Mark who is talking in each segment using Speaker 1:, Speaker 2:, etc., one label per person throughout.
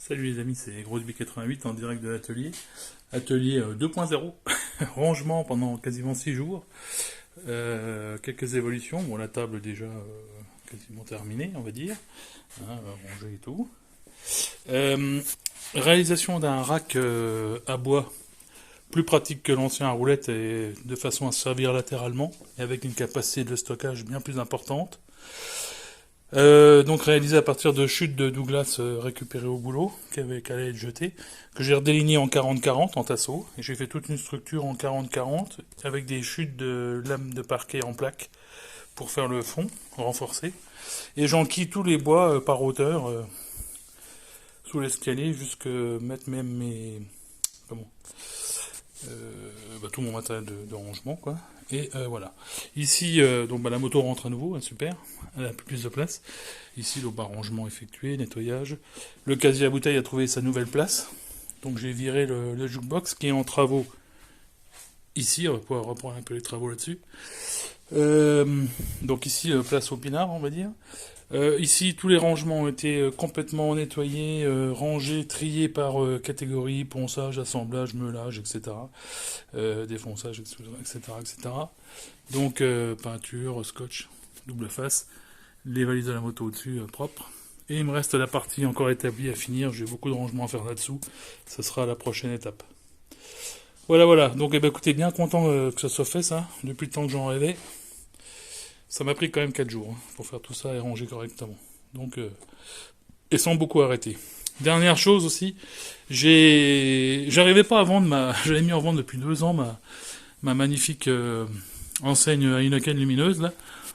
Speaker 1: Salut les amis, c'est Grosby88 en direct de l'atelier. Atelier 2.0, rangement pendant quasiment 6 jours. Quelques évolutions, bon la table est déjà quasiment terminée on va dire, rangée et tout. Euh, Réalisation d'un rack à bois plus pratique que l'ancien à roulette et de façon à se servir latéralement et avec une capacité de stockage bien plus importante. Donc réalisé à partir de chutes de Douglas récupérées au boulot, qui allaient être jetées, que j'ai redéligné en 40-40 en tasseau, et j'ai fait toute une structure en 40-40 avec des chutes de lames de parquet en plaques pour faire le fond renforcé. Et j'enquille tous les bois par hauteur sous l'escalier jusque mettre même mes comment tout mon matériel de rangement quoi. Et voilà. Ici, donc la moto rentre à nouveau, hein, super. Elle a un peu plus de place. Ici, donc rangement effectué, nettoyage. Le casier à bouteilles a trouvé sa nouvelle place. Donc j'ai viré le jukebox qui est en travaux ici. On va pouvoir reprendre un peu les travaux là-dessus. Donc ici, place au pinard, on va dire. Ici, tous les rangements ont été complètement nettoyés, rangés, triés par catégorie, ponçage, assemblage, meulage, etc. Défonçage, etc., etc. Donc, peinture, scotch, double face, les valises de la moto au-dessus, propres. Et il me reste la partie encore établie à finir. J'ai beaucoup de rangements à faire là-dessous. Ça sera la prochaine étape. Voilà, voilà. Donc, écoutez, bien content que ça soit fait, ça, depuis le temps que j'en rêvais. Ça m'a pris quand même 4 jours pour faire tout ça et ranger correctement. Donc, et sans beaucoup arrêter. Dernière chose aussi, j'arrivais pas à vendre j'avais mis en vente depuis 2 ans ma magnifique enseigne Heineken lumineuse là.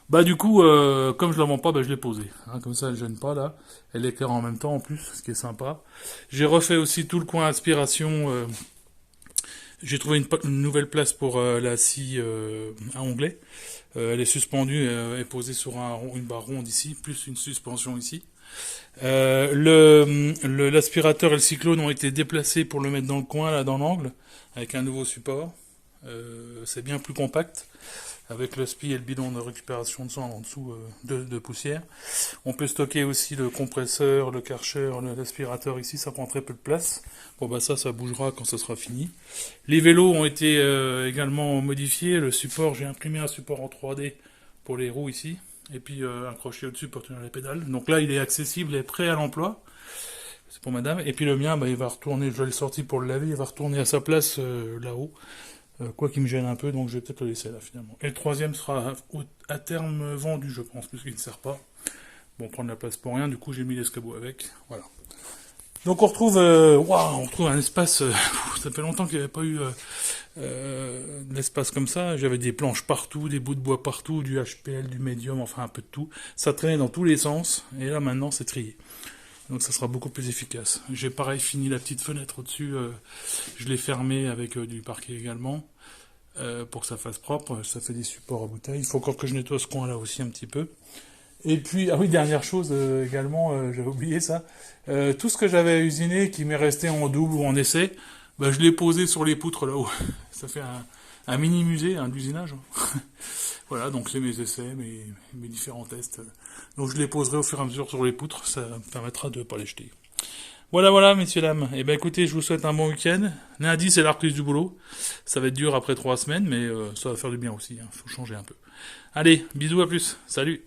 Speaker 1: Bah du coup, comme je la vends pas, je l'ai posée. Hein, comme ça, elle gêne pas là. Elle éclaire en même temps en plus, ce qui est sympa. J'ai refait aussi tout le coin aspiration. J'ai trouvé une nouvelle place pour la scie à onglet. Elle est suspendue et posée sur une barre ronde ici, plus une suspension ici. L'aspirateur et le cyclone ont été déplacés pour le mettre dans le coin, là, dans l'angle, avec un nouveau support. C'est bien plus compact, avec le spi et le bidon de récupération de sang en dessous de poussière. On peut stocker aussi le compresseur, le karcher, l'aspirateur ici, ça prend très peu de place. Bon ça bougera quand ça sera fini. Les vélos ont été également modifiés. Le support, j'ai imprimé un support en 3D pour les roues ici. Et puis un crochet au-dessus pour tenir les pédales. Donc là, il est accessible et prêt à l'emploi. C'est pour madame. Et puis le mien, il va retourner, je l'ai sorti pour le laver, il va retourner à sa place là-haut. Quoi qui me gêne un peu, donc je vais peut-être le laisser là finalement. Et le troisième sera à terme vendu, je pense, puisqu'il ne sert pas. Bon, prendre la place pour rien, du coup j'ai mis l'escabeau avec. Voilà. Donc on retrouve, on retrouve un espace. Ça fait longtemps qu'il n'y avait pas eu de l'espace comme ça. J'avais des planches partout, des bouts de bois partout, du HPL, du médium, enfin un peu de tout. Ça traînait dans tous les sens. Et là maintenant c'est trié. Donc ça sera beaucoup plus efficace. J'ai pareil fini la petite fenêtre au-dessus. Je l'ai fermée avec du parquet également pour que ça fasse propre. Ça fait des supports à bouteilles. Il faut encore que je nettoie ce coin-là aussi un petit peu. Et puis, ah oui, dernière chose également, j'avais oublié ça. Tout ce que j'avais usiné, qui m'est resté en double ou en essai, je l'ai posé sur les poutres là-haut. Ça fait un mini musée d'usinage. Voilà, donc c'est mes essais, mes différents tests. Donc je les poserai au fur et à mesure sur les poutres, ça me permettra de ne pas les jeter. Voilà, voilà, messieurs, dames. Eh ben écoutez, je vous souhaite un bon week-end. Lundi, c'est la reprise du boulot. Ça va être dur après 3 semaines, mais ça va faire du bien aussi. Faut changer un peu. Allez, bisous, à plus. Salut.